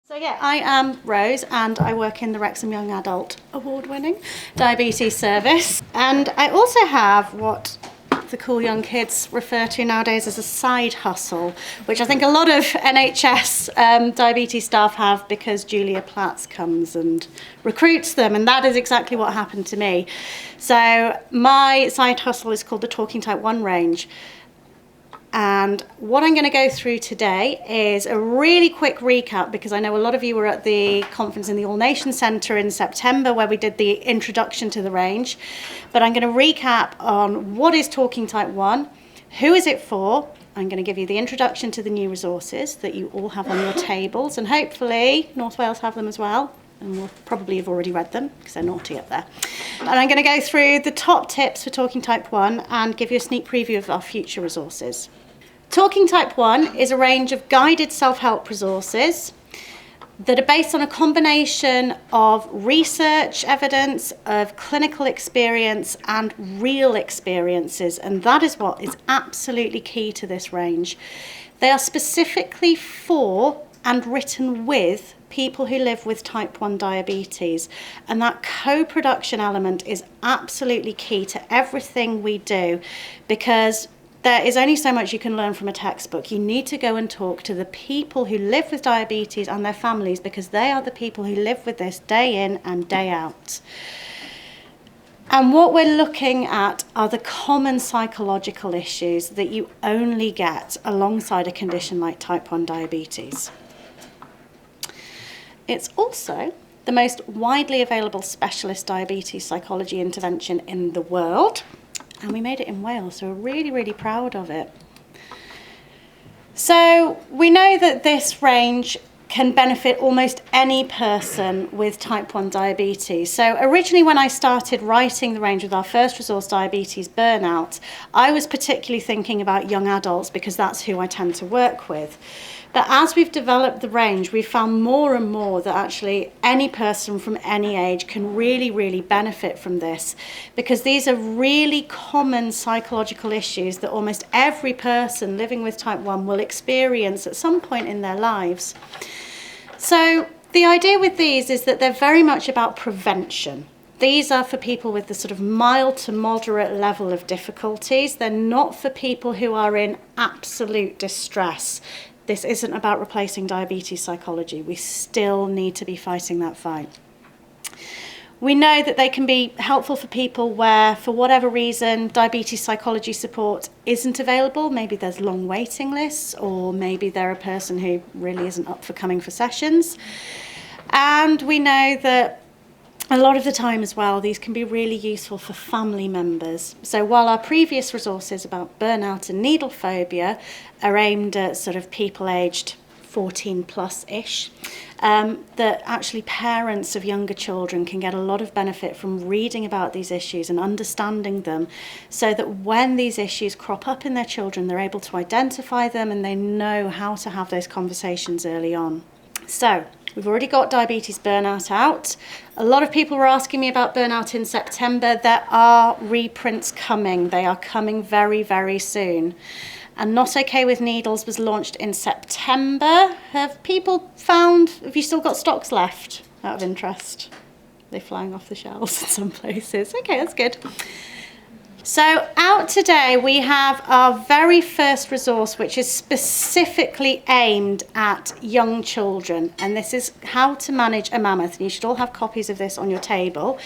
So yeah, I am Rose and I work in the Wrexham Young Adult award-winning diabetes service. And I also have what the cool young kids refer to nowadays as a side hustle, which I think a lot of NHS diabetes staff have because Julia Platts comes and recruits them, and that is exactly what happened to me. So my side hustle is called the Talking Type 1 range. And what I'm going to go through today is a really quick recap, because I know a lot of you were at the conference in the All Nations Centre in September where we did the introduction to the range. But I'm going to recap on what is Talking Type 1, who is it for. I'm going to give you the introduction to the new resources that you all have on your tables, and hopefully North Wales have them as well. And we'll probably have already read them because they're naughty up there. And I'm going to go through the top tips for Talking Type 1 and give you a sneak preview of our future resources. Talking Type 1 is a range of guided self-help resources that are based on a combination of research evidence, of clinical experience and real experiences, and that is what is absolutely key to this range. They are specifically for and written with people who live with type 1 diabetes, and that co-production element is absolutely key to everything we do, because there is only so much you can learn from a textbook. You need to go and talk to the people who live with diabetes and their families, because they are the people who live with this day in and day out. And what we're looking at are the common psychological issues that you only get alongside a condition like type 1 diabetes. It's also the most widely available specialist diabetes psychology intervention in the world. And we made it in Wales, so we're really, really proud of it. So we know that this range can benefit almost any person with type 1 diabetes. So originally when I started writing the range with our first resource, Diabetes Burnout, I was particularly thinking about young adults because that's who I tend to work with. But as we've developed the range, we've found more and more that actually any person from any age can really, really benefit from this, because these are really common psychological issues that almost every person living with type 1 will experience at some point in their lives. So the idea with these is that they're very much about prevention. These are for people with the sort of mild to moderate level of difficulties. They're not for people who are in absolute distress. This isn't about replacing diabetes psychology. We still need to be fighting that fight. We know that they can be helpful for people where, for whatever reason, diabetes psychology support isn't available. Maybe there's long waiting lists, or maybe they're a person who really isn't up for coming for sessions. And we know that a lot of the time as well, these can be really useful for family members. So while our previous resources about burnout and needle phobia are aimed at sort of people aged 14 plus-ish, that actually parents of younger children can get a lot of benefit from reading about these issues and understanding them, so that when these issues crop up in their children, they're able to identify them and they know how to have those conversations early on. So we've already got Diabetes Burnout out. A lot of people were asking me about Burnout in September. There are reprints coming. They are coming very, very soon. And Not Okay with Needles was launched in September. Have you still got stocks left, out of interest? They're flying off the shelves in some places. Okay, that's good. So out today we have our very first resource, which is specifically aimed at young children, and this is How to Manage a Mammoth, and you should all have copies of this on your table.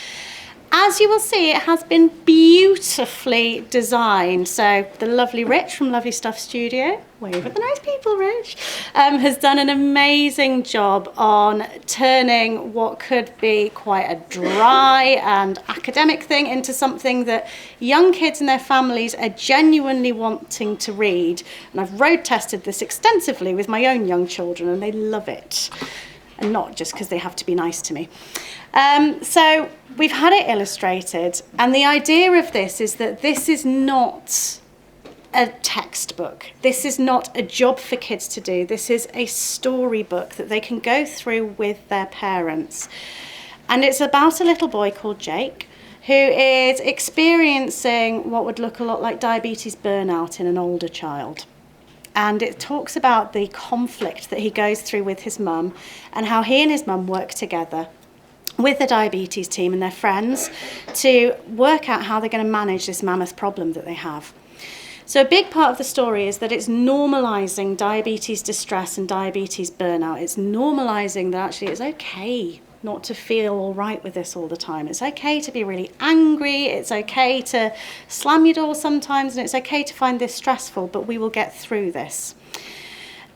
As you will see, it has been beautifully designed. So the lovely Rich from Lovely Stuff Studio, wave at the nice people, Rich, has done an amazing job on turning what could be quite a dry and academic thing into something that young kids and their families are genuinely wanting to read. And I've road tested this extensively with my own young children, and they love it. And not just because they have to be nice to me. So we've had it illustrated, and the idea of this is that this is not a textbook. This is not a job for kids to do. This is a storybook that they can go through with their parents. And it's about a little boy called Jake who is experiencing what would look a lot like diabetes burnout in an older child. and it talks about the conflict that he goes through with his mum and how he and his mum work together with the diabetes team and their friends to work out how they're going to manage this mammoth problem that they have. So a big part of the story is that it's normalising diabetes distress and diabetes burnout. It's normalising that actually it's okay not to feel all right with this all the time. It's okay to be really angry. It's okay to slam your door sometimes, and it's okay to find this stressful, but we will get through this.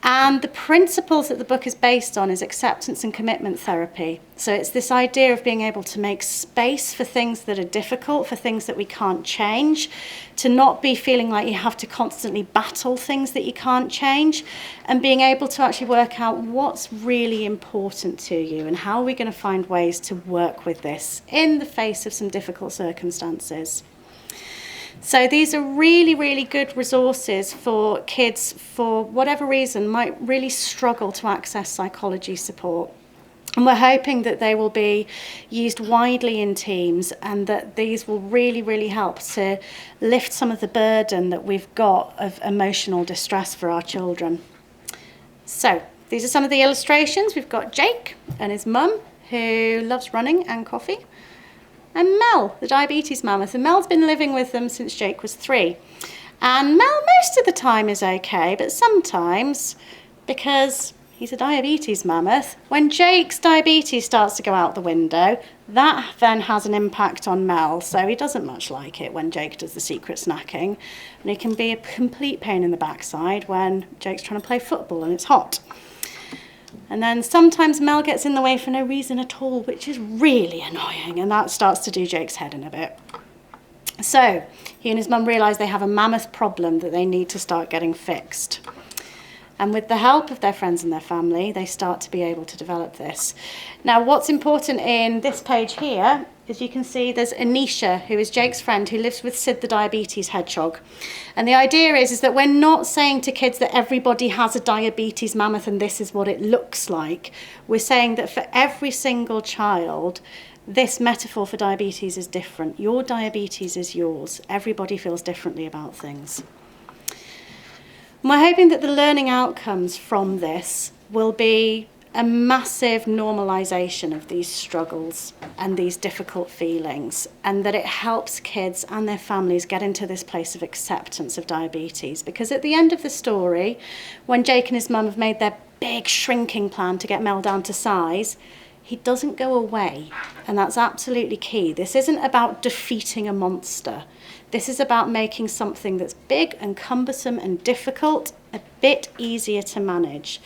And the principles that the book is based on is acceptance and commitment therapy. So it's this idea of being able to make space for things that are difficult, for things that we can't change, to not be feeling like you have to constantly battle things that you can't change, and being able to actually work out what's really important to you and how are we going to find ways to work with this in the face of some difficult circumstances. So these are really, really good resources for kids, for whatever reason, might really struggle to access psychology support. And we're hoping that they will be used widely in teams and that these will really, really help to lift some of the burden that we've got of emotional distress for our children. So these are some of the illustrations. We've got Jake and his mum, who loves running and coffee. And Mel, the diabetes mammoth. And Mel's been living with them since Jake was 3. And Mel most of the time is okay, but sometimes, because he's a diabetes mammoth, when Jake's diabetes starts to go out the window, that then has an impact on Mel. So he doesn't much like it when Jake does the secret snacking. And it can be a complete pain in the backside when Jake's trying to play football and it's hot. And then sometimes Mel gets in the way for no reason at all, which is really annoying, and that starts to do Jake's head in a bit. So he and his mum realise they have a mammoth problem that they need to start getting fixed. And with the help of their friends and their family, they start to be able to develop this. Now, what's important in this page here is you can see there's Anisha, who is Jake's friend, who lives with Sid the diabetes hedgehog. And the idea is that we're not saying to kids that everybody has a diabetes mammoth and this is what it looks like. We're saying that for every single child, this metaphor for diabetes is different. Your diabetes is yours. Everybody feels differently about things. And we're hoping that the learning outcomes from this will be a massive normalisation of these struggles and these difficult feelings, and that it helps kids and their families get into this place of acceptance of diabetes. Because at the end of the story, when Jake and his mum have made their big shrinking plan to get Mel down to size, he doesn't go away, and that's absolutely key. This isn't about defeating a monster. This is about making something that's big and cumbersome and difficult a bit easier to manage.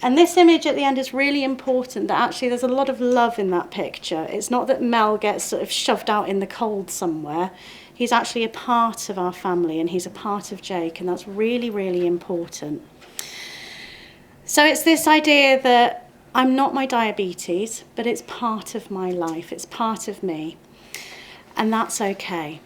And this image at the end is really important, that actually there's a lot of love in that picture. It's not that Mel gets sort of shoved out in the cold somewhere. He's actually a part of our family and he's a part of Jake, and that's really, really important. So it's this idea that I'm not my diabetes, but it's part of my life. It's part of me. And that's okay.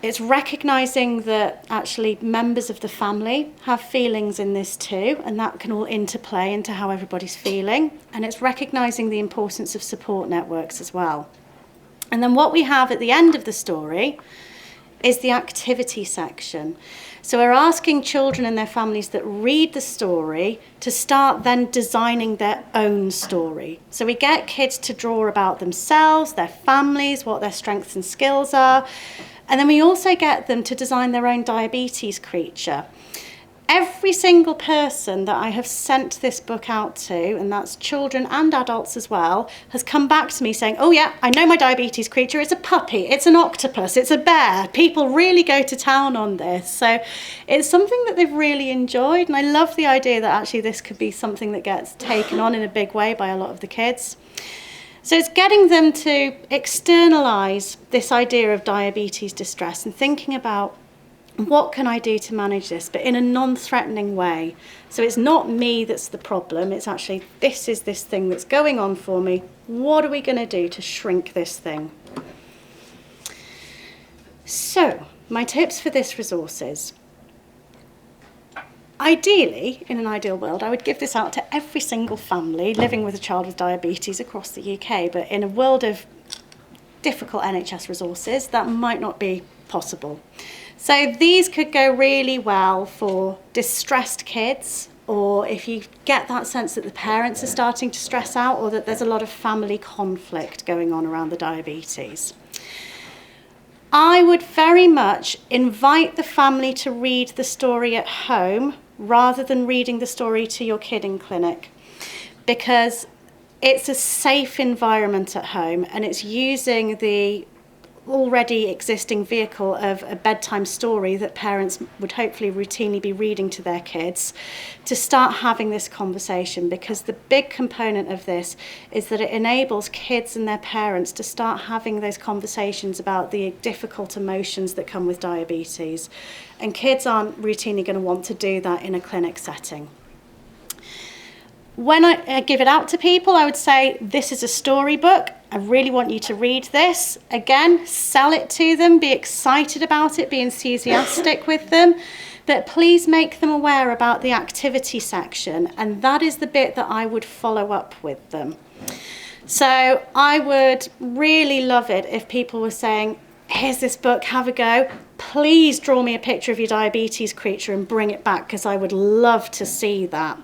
It's recognising that actually members of the family have feelings in this too, and that can all interplay into how everybody's feeling. And it's recognising the importance of support networks as well. And then what we have at the end of the story is the activity section. So we're asking children and their families that read the story to start then designing their own story. So we get kids to draw about themselves, their families, what their strengths and skills are. And then we also get them to design their own diabetes creature. Every single person that I have sent this book out to, and that's children and adults as well, has come back to me saying, oh yeah, I know my diabetes creature, it's a puppy, it's an octopus, it's a bear. People really go to town on this. So it's something that they've really enjoyed, and I love the idea that actually this could be something that gets taken on in a big way by a lot of the kids. So it's getting them to externalise this idea of diabetes distress and thinking about, what can I do to manage this, but in a non-threatening way. So it's not me that's the problem, it's actually this is this thing that's going on for me. What are we going to do to shrink this thing? So, my tips for this resource is, ideally, in an ideal world, I would give this out to every single family living with a child with diabetes across the UK, but in a world of difficult NHS resources, that might not be possible. So these could go really well for distressed kids, or if you get that sense that the parents are starting to stress out, or that there's a lot of family conflict going on around the diabetes. I would very much invite the family to read the story at home rather than reading the story to your kid in clinic, because it's a safe environment at home, and it's using the already existing vehicle of a bedtime story that parents would hopefully routinely be reading to their kids to start having this conversation, because the big component of this is that it enables kids and their parents to start having those conversations about the difficult emotions that come with diabetes, and kids aren't routinely going to want to do that in a clinic setting. When I give it out to people, I would say, this is a storybook. I really want you to read this. Again, sell it to them, be excited about it, be enthusiastic with them, but please make them aware about the activity section, and that is the bit that I would follow up with them. So I would really love it if people were saying, here's this book, have a go. Please draw me a picture of your diabetes creature and bring it back, because I would love to see that.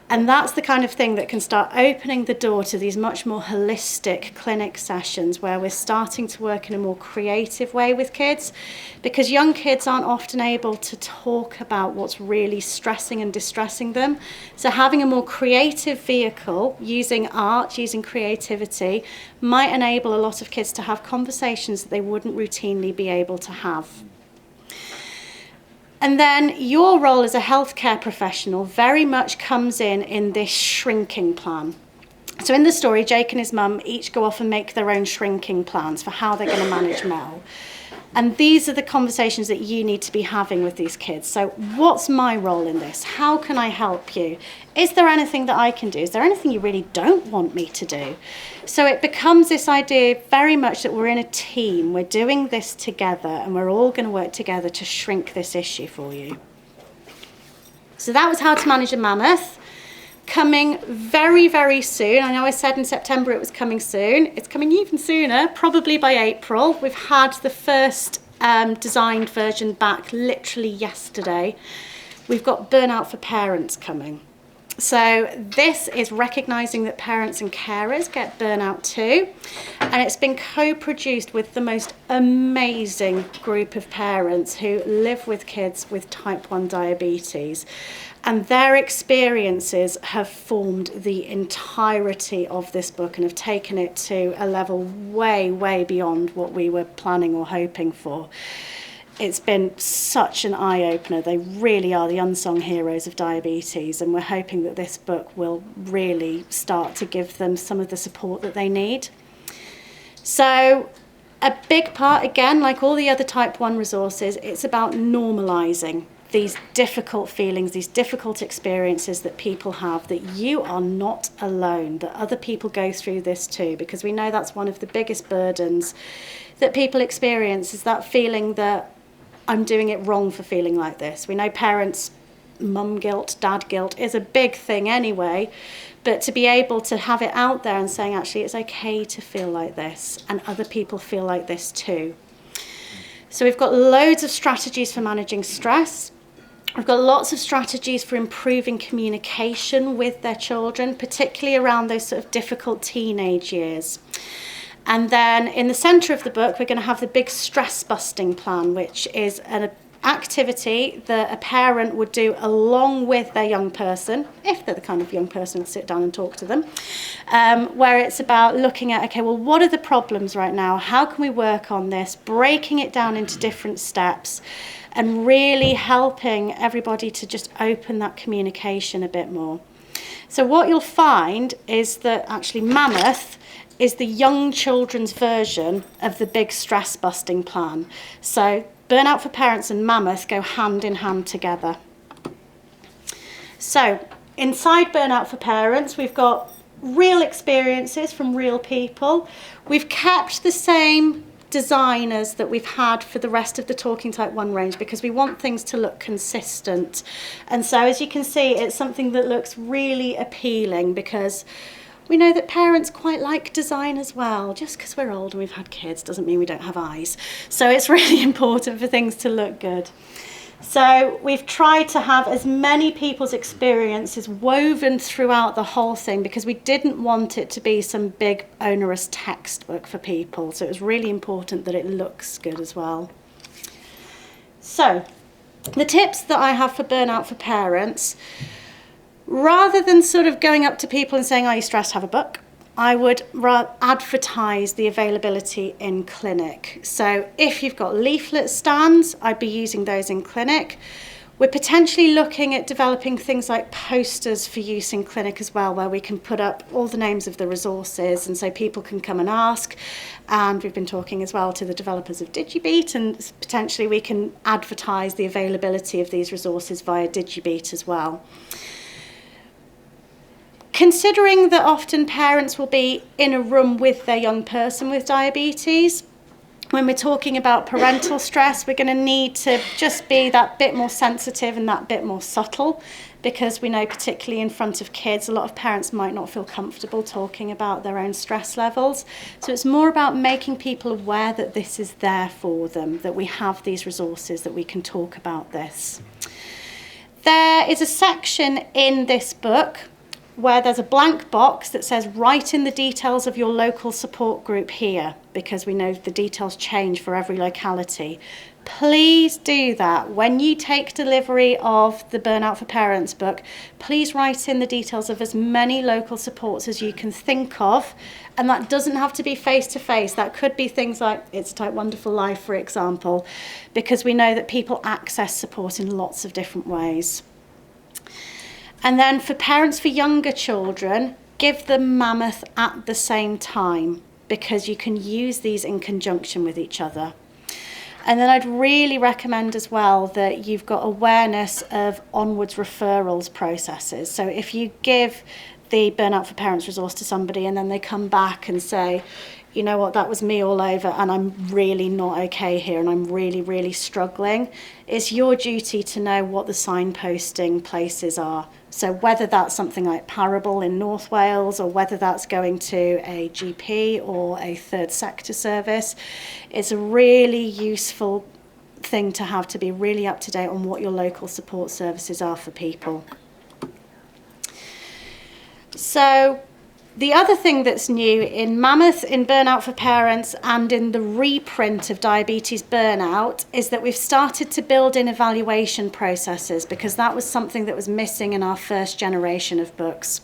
And that's the kind of thing that can start opening the door to these much more holistic clinic sessions where we're starting to work in a more creative way with kids, because young kids aren't often able to talk about what's really stressing and distressing them. So having a more creative vehicle, using art, using creativity, might enable a lot of kids to have conversations that they wouldn't routinely be able to have. And then your role as a healthcare professional very much comes in this shrinking plan. So in the story, Jake and his mum each go off and make their own shrinking plans for how they're going to manage Mel. And these are the conversations that you need to be having with these kids. So what's my role in this? How can I help you? Is there anything that I can do? Is there anything you really don't want me to do? So it becomes this idea very much that we're in a team, we're doing this together, and we're all going to work together to shrink this issue for you. So that was how to manage a mammoth. Coming very, very soon. I know I said in September it was coming soon. It's coming even sooner, probably by April. We've had the first designed version back literally yesterday. We've got Burnout for Parents coming. So this is recognising that parents and carers get burnout too, and it's been co-produced with the most amazing group of parents who live with kids with type 1 diabetes, and their experiences have formed the entirety of this book and have taken it to a level way, way beyond what we were planning or hoping for. It's been such an eye-opener. They really are the unsung heroes of diabetes, and we're hoping that this book will really start to give them some of the support that they need. So a big part, again, like all the other type 1 resources, it's about normalising these difficult feelings, these difficult experiences that people have, that you are not alone, that other people go through this too, because we know that's one of the biggest burdens that people experience, is that feeling that I'm doing it wrong for feeling like this. We know parents, mum guilt, dad guilt is a big thing anyway, but to be able to have it out there and saying, actually, it's okay to feel like this, and other people feel like this too. So we've got loads of strategies for managing stress. We've got lots of strategies for improving communication with their children, particularly around those sort of difficult teenage years. And then in the centre of the book, we're going to have the big stress busting plan, which is an activity that a parent would do along with their young person, if they're the kind of young person to sit down and talk to them, where it's about looking at, okay, well, what are the problems right now? How can we work on this? Breaking it down into different steps and really helping everybody to just open that communication a bit more. So what you'll find is that actually Mammoth is the young children's version of the big stress busting plan. So Burnout for Parents and Mammoth go hand in hand together. So inside Burnout for Parents, we've got real experiences from real people. We've kept the same designers that we've had for the rest of the Talking Type 1 range, because we want things to look consistent. And so as you can see, it's something that looks really appealing, because We know that parents quite like design as well. Just because we're old and we've had kids doesn't mean we don't have eyes. So it's really important for things to look good. So we've tried to have as many people's experiences woven throughout the whole thing because we didn't want it to be some big onerous textbook for people. So it was really important that it looks good as well. So the tips that I have for burnout for parents, rather than sort of going up to people and saying, are you stressed, have a book, I would advertise the availability in clinic. So if you've got leaflet stands, I'd be using those in clinic. We're potentially looking at developing things like posters for use in clinic as well, where we can put up all the names of the resources and so people can come and ask. And we've been talking as well to the developers of Digibeat, and potentially we can advertise the availability of these resources via Digibeat as well. Considering that often parents will be in a room with their young person with diabetes, when we're talking about parental stress, we're going to need to just be that bit more sensitive and that bit more subtle, because we know particularly in front of kids, a lot of parents might not feel comfortable talking about their own stress levels. So it's more about making people aware that this is there for them, that we have these resources, that we can talk about this. There is a section in this book where there's a blank box that says write in the details of your local support group here, because we know the details change for every locality. Please do that. When you take delivery of the Burnout for Parents book, please write in the details of as many local supports as you can think of. And that doesn't have to be face-to-face. That could be things like It's a Type Wonderful Life, for example, because we know that people access support in lots of different ways. And then for parents for younger children, give them Mammoth at the same time, because you can use these in conjunction with each other. And then I'd really recommend as well that you've got awareness of onwards referrals processes. So if you give the Burnout for Parents resource to somebody and then they come back and say, you know what, that was me all over and I'm really not okay here and I'm really, really struggling, it's your duty to know what the signposting places are. So whether that's something like Parable in North Wales or whether that's going to a GP or a third sector service, it's a really useful thing to have, to be really up to date on what your local support services are for people. So the other thing that's new in Mammoth, in Burnout for Parents, and in the reprint of Diabetes Burnout is that we've started to build in evaluation processes, because that was something that was missing in our first generation of books.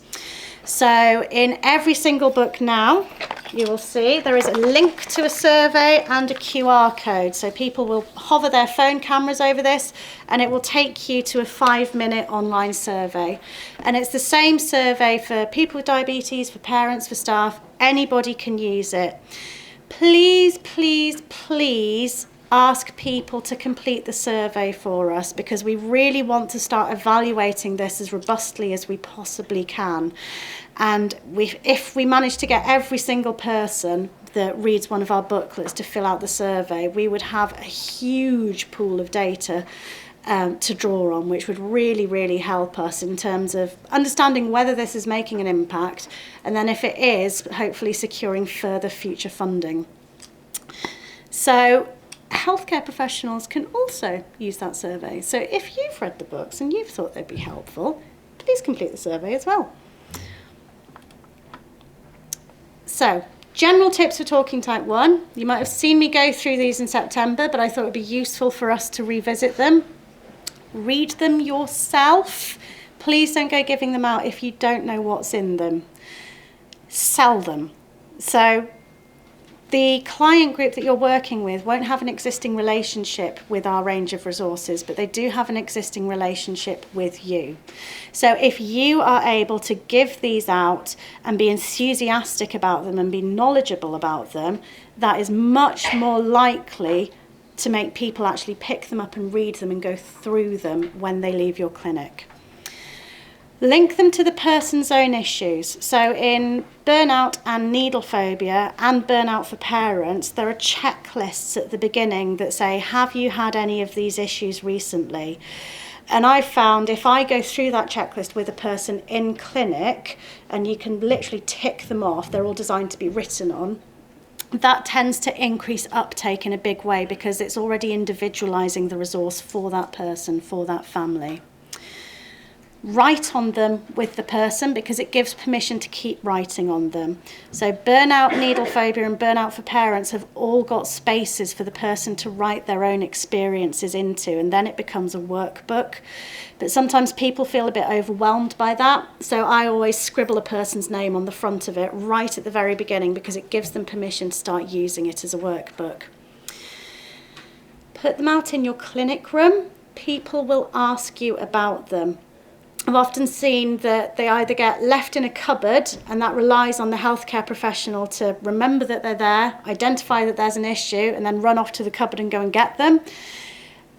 So in every single book now, you will see there is a link to a survey and a QR code. So people will hover their phone cameras over this and it will take you to a 5-minute online survey. And it's the same survey for people with diabetes, for parents, for staff. Anybody can use it. Please, please, please ask people to complete the survey for us, because we really want to start evaluating this as robustly as we possibly can. And if we manage to get every single person that reads one of our booklets to fill out the survey, we would have a huge pool of data to draw on, which would really, really help us in terms of understanding whether this is making an impact, and then if it is, hopefully securing further future funding. So healthcare professionals can also use that survey. So if you've read the books and you've thought they'd be helpful, please complete the survey as well. So, general tips for Talking Type 1. You might have seen me go through these in September, but I thought it would be useful for us to revisit them. Read them yourself. Please don't go giving them out if you don't know what's in them. Sell them. So, the client group that you're working with won't have an existing relationship with our range of resources, but they do have an existing relationship with you. So if you are able to give these out and be enthusiastic about them and be knowledgeable about them, that is much more likely to make people actually pick them up and read them and go through them when they leave your clinic. Link them to the person's own issues. So in Burnout and Needle Phobia and Burnout for Parents, there are checklists at the beginning that say, have you had any of these issues recently? And I found if I go through that checklist with a person in clinic, and you can literally tick them off, they're all designed to be written on, that tends to increase uptake in a big way because it's already individualising the resource for that person, for that family. Write on them with the person because it gives permission to keep writing on them. So burnout, needle phobia and burnout for parents have all got spaces for the person to write their own experiences into, and then it becomes a workbook. But sometimes people feel a bit overwhelmed by that, so I always scribble a person's name on the front of it right at the very beginning because it gives them permission to start using it as a workbook. Put them out in your clinic room. People will ask you about them. I've often seen that they either get left in a cupboard, and that relies on the healthcare professional to remember that they're there, identify that there's an issue, and then run off to the cupboard and go and get them.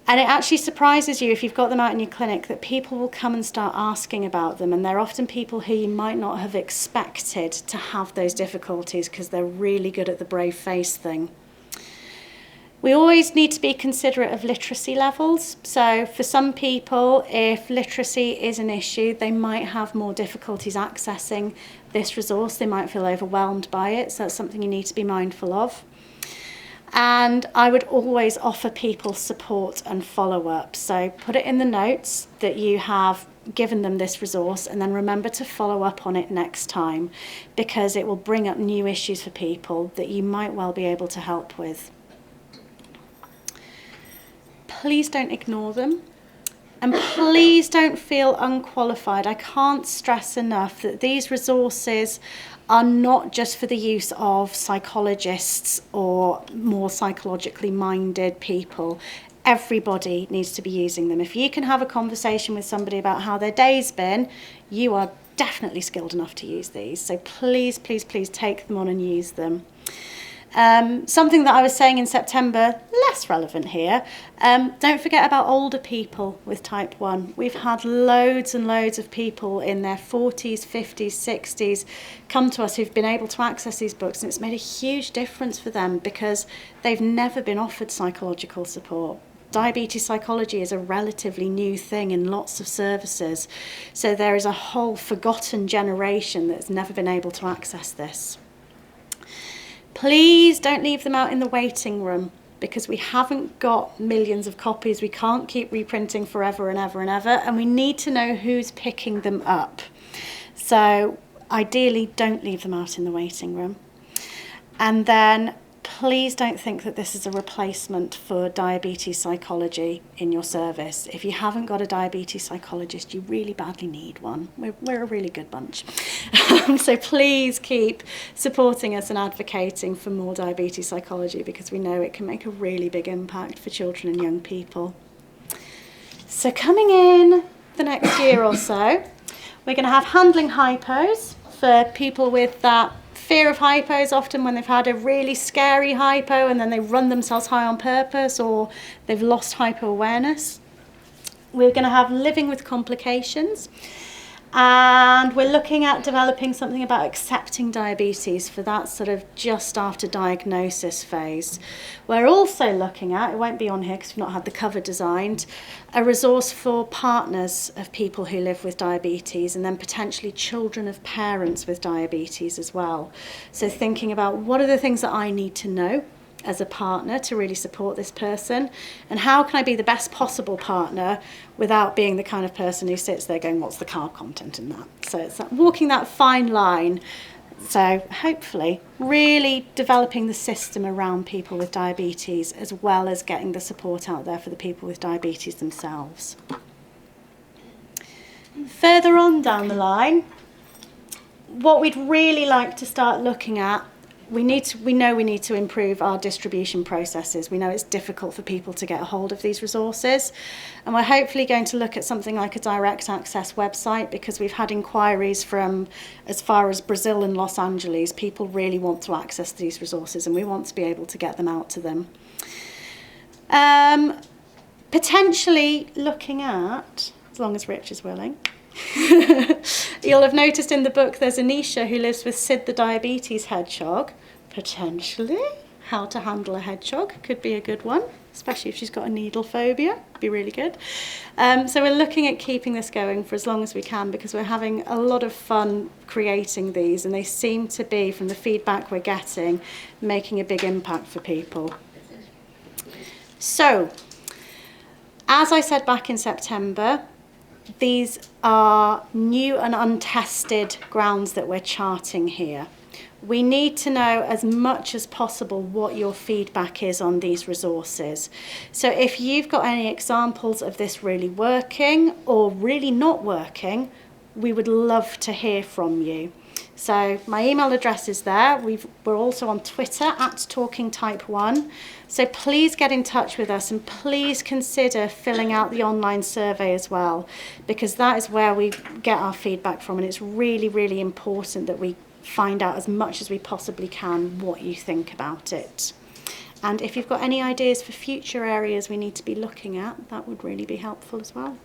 And it actually surprises you if you've got them out in your clinic that people will come and start asking about them, and they're often people who you might not have expected to have those difficulties because they're really good at the brave face thing. We always need to be considerate of literacy levels. So for some people, if literacy is an issue, they might have more difficulties accessing this resource. They might feel overwhelmed by it. So that's something you need to be mindful of. And I would always offer people support and follow-up. So put it in the notes that you have given them this resource, and then remember to follow up on it next time because it will bring up new issues for people that you might well be able to help with. Please don't ignore them, and please don't feel unqualified. I can't stress enough that these resources are not just for the use of psychologists or more psychologically minded people. Everybody needs to be using them. If you can have a conversation with somebody about how their day's been, you are definitely skilled enough to use these. So please, please, please take them on and use them. Something that I was saying in September, less relevant here, don't forget about older people with type 1. We've had loads and loads of people in their 40s, 50s, 60s come to us who've been able to access these books, and it's made a huge difference for them because they've never been offered psychological support. Diabetes psychology is a relatively new thing in lots of services, so there is a whole forgotten generation that's never been able to access this. Please don't leave them out in the waiting room because we haven't got millions of copies. We can't keep reprinting forever and ever and ever, and we need to know who's picking them up. So ideally, don't leave them out in the waiting room. And then please don't think that this is a replacement for diabetes psychology in your service. If you haven't got a diabetes psychologist, you really badly need one. We're a really good bunch. So please keep supporting us and advocating for more diabetes psychology because we know it can make a really big impact for children and young people. So coming in the next year or so, we're going to have handling hypos for people with that fear of hypos, often when they've had a really scary hypo and then they run themselves high on purpose or they've lost hypo awareness. We're going to have living with complications, and we're looking at developing something about accepting diabetes for that sort of just after diagnosis phase. We're also looking at, it won't be on here because we've not had the cover designed, a resource for partners of people who live with diabetes and then potentially children of parents with diabetes as well. So thinking about what are the things that I need to know as a partner to really support this person, and how can I be the best possible partner without being the kind of person who sits there going, what's the carb content in that? So it's that walking that fine line. So hopefully really developing the system around people with diabetes as well as getting the support out there for the people with diabetes themselves. Further on down the line, what we'd really like to start looking at, we know we need to improve our distribution processes. We know it's difficult for people to get a hold of these resources, and we're hopefully going to look at something like a direct access website because we've had inquiries from as far as Brazil and Los Angeles. People really want to access these resources and we want to be able to get them out to them. Potentially looking at, as long as Rich is willing, you'll have noticed in the book there's Anisha who lives with Sid the diabetes hedgehog. Potentially how to handle a hedgehog could be a good one, especially if she's got a needle phobia. Be really good. So we're looking at keeping this going for as long as we can, because we're having a lot of fun creating these, and they seem to be, from the feedback we're getting, making a big impact for people. So, as I said back in September, these are new and untested grounds that we're charting here. We need to know as much as possible what your feedback is on these resources. So if you've got any examples of this really working or really not working, we would love to hear from you. So my email address is there. We're also on Twitter @TalkingType1. So please get in touch with us, and please consider filling out the online survey as well, because that is where we get our feedback from, and it's really, really important that we find out as much as we possibly can what you think about it. And if you've got any ideas for future areas we need to be looking at, that would really be helpful as well.